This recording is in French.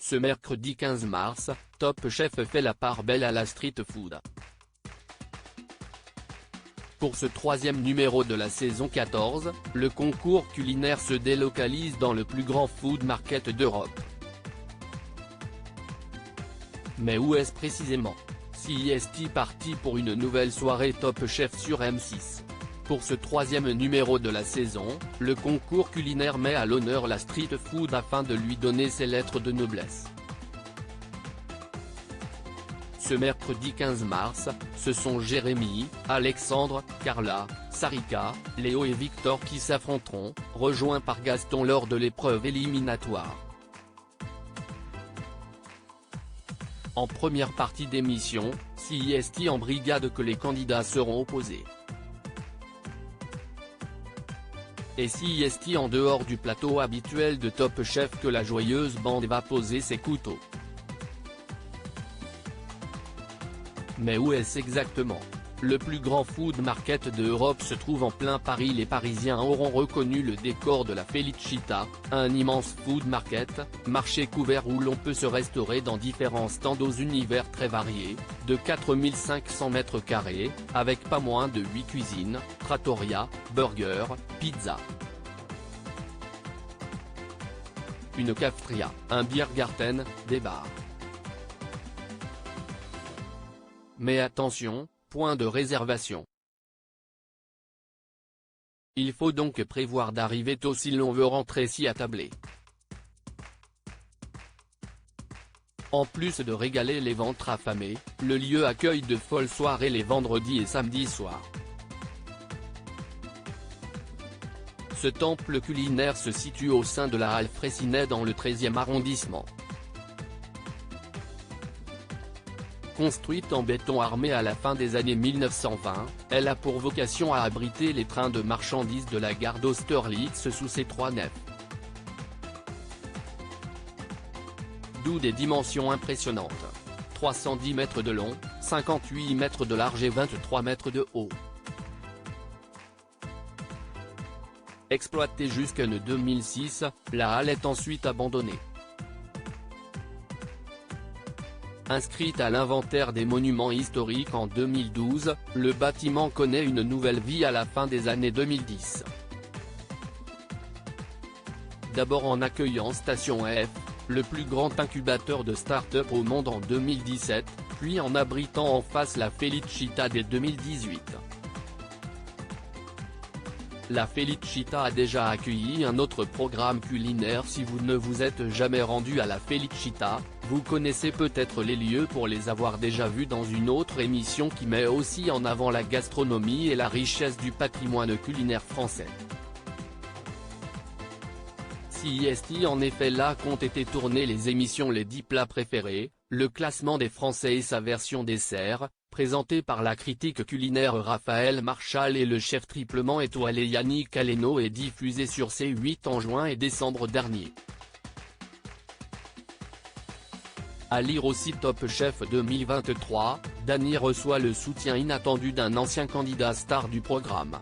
Ce mercredi 15 mars, Top Chef fait la part belle à la street food. Pour ce troisième numéro de la saison 14, le concours culinaire se délocalise dans le plus grand food market d'Europe. Mais où est-ce précisément? CIST parti pour une nouvelle soirée Top Chef sur M6. Pour ce troisième numéro de la saison, le concours culinaire met à l'honneur la street food afin de lui donner ses lettres de noblesse. Ce mercredi 15 mars, ce sont Jérémy, Alexandre, Carla, Sarika, Léo et Victor qui s'affronteront, rejoints par Gaston lors de l'épreuve éliminatoire. En première partie d'émission, CIST en brigade que les candidats seront opposés. Et CIST en dehors du plateau habituel de Top Chef que la joyeuse bande va poser ses couteaux. Mais où est-ce exactement? Le plus grand food market d'Europe se trouve en plein Paris. Les Parisiens auront reconnu le décor de la Felicita, un immense food market, marché couvert où l'on peut se restaurer dans différents stands aux univers très variés, de 4500 m², avec pas moins de 8 cuisines, trattoria, burgers, pizza. Une cafeteria, un Biergarten, des bars. Mais attention, point de réservation. Il faut donc prévoir d'arriver tôt si l'on veut rentrer s'y attabler. En plus de régaler les ventres affamés, le lieu accueille de folles soirées les vendredis et samedis soirs. Ce temple culinaire se situe au sein de la halle Fraissinet dans le 13e arrondissement. Construite en béton armé à la fin des années 1920, elle a pour vocation à abriter les trains de marchandises de la gare d'Austerlitz sous ses 3 nefs. D'où des dimensions impressionnantes. 310 mètres de long, 58 mètres de large et 23 mètres de haut. Exploitée jusqu'en 2006, la halle est ensuite abandonnée. Inscrite à l'inventaire des monuments historiques en 2012, le bâtiment connaît une nouvelle vie à la fin des années 2010. D'abord en accueillant Station F, le plus grand incubateur de start-up au monde en 2017, puis en abritant en face la Felicita dès 2018. La Felicita a déjà accueilli un autre programme culinaire. Si vous ne vous êtes jamais rendu à la Felicita, vous connaissez peut-être les lieux pour les avoir déjà vus dans une autre émission qui met aussi en avant la gastronomie et la richesse du patrimoine culinaire français. CIST en effet là qu'ont été tournées les émissions Les 10 plats préférés, le classement des Français et sa version dessert, présenté par la critique culinaire Raphaël Marchal et le chef triplement étoilé Yannick Aleno et diffusé sur C8 en juin et décembre dernier. À lire aussi Top Chef 2023, Dany reçoit le soutien inattendu d'un ancien candidat star du programme.